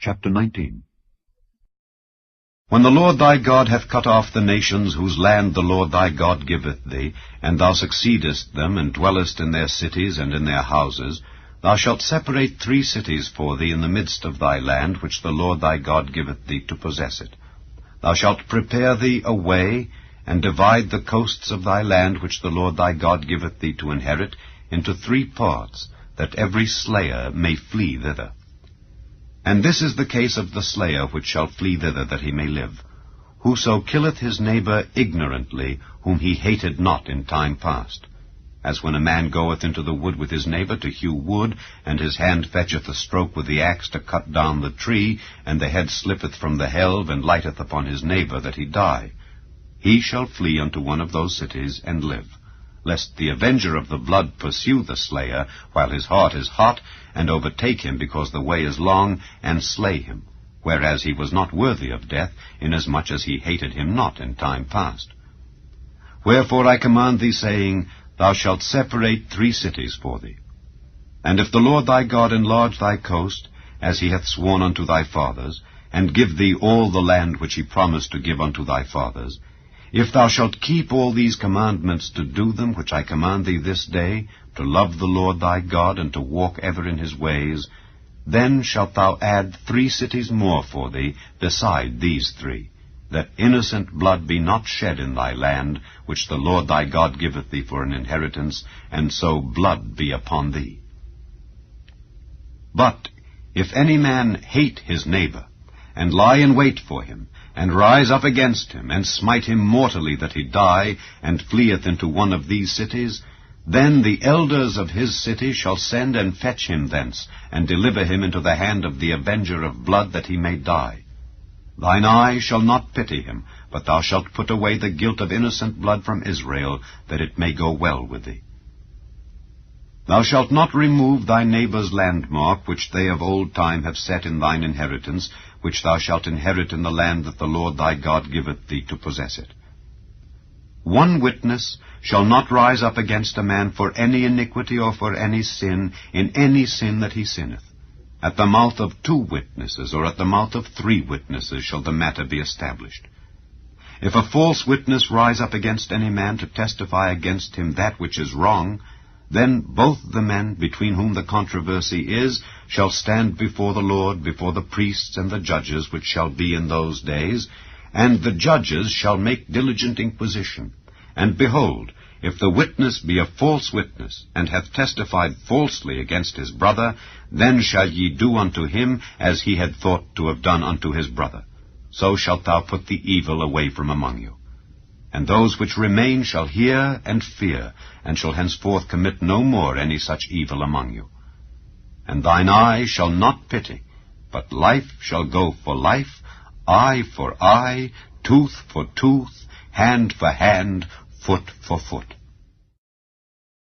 Chapter 19. When the Lord thy God hath cut off the nations whose land the Lord thy God giveth thee, and thou succeedest them, and dwellest in their cities and in their houses, thou shalt separate 3 cities for thee in the midst of thy land, which the Lord thy God giveth thee to possess it. Thou shalt prepare thee a way, and divide the coasts of thy land, which the Lord thy God giveth thee to inherit, into 3 parts, that every slayer may flee thither. And this is the case of the slayer which shall flee thither, that he may live. Whoso killeth his neighbor ignorantly, whom he hated not in time past. As when a man goeth into the wood with his neighbor to hew wood, and his hand fetcheth a stroke with the axe to cut down the tree, and the head slippeth from the helve, and lighteth upon his neighbor, that he die. He shall flee unto one of those cities, and live, lest the avenger of the blood pursue the slayer, while his heart is hot, and overtake him, because the way is long, and slay him, whereas he was not worthy of death, inasmuch as he hated him not in time past. Wherefore I command thee, saying, Thou shalt separate 3 cities for thee. And if the Lord thy God enlarge thy coast, as he hath sworn unto thy fathers, and give thee all the land which he promised to give unto thy fathers, if thou shalt keep all these commandments to do them, which I command thee this day, to love the Lord thy God, and to walk ever in his ways, then shalt thou add 3 cities more for thee, beside these 3, that innocent blood be not shed in thy land, which the Lord thy God giveth thee for an inheritance, and so blood be upon thee. But if any man hate his neighbor, and lie in wait for him, and rise up against him, and smite him mortally that he die, and fleeth into one of these cities, then the elders of his city shall send and fetch him thence, and deliver him into the hand of the avenger of blood, that he may die. Thine eye shall not pity him, but thou shalt put away the guilt of innocent blood from Israel, that it may go well with thee. Thou shalt not remove thy neighbour's landmark, which they of old time have set in thine inheritance, which thou shalt inherit in the land that the Lord thy God giveth thee to possess it. 1 witness shall not rise up against a man for any iniquity or for any sin, in any sin that he sinneth. At the mouth of 2 witnesses, or at the mouth of 3 witnesses, shall the matter be established. If a false witness rise up against any man to testify against him that which is wrong, then both the men between whom the controversy is shall stand before the Lord, before the priests and the judges which shall be in those days, and the judges shall make diligent inquisition. And behold, if the witness be a false witness, and hath testified falsely against his brother, then shall ye do unto him as he had thought to have done unto his brother. So shalt thou put the evil away from among you. And those which remain shall hear and fear, and shall henceforth commit no more any such evil among you. And thine eye shall not pity, but life shall go for life, eye for eye, tooth for tooth, hand for hand, foot for foot.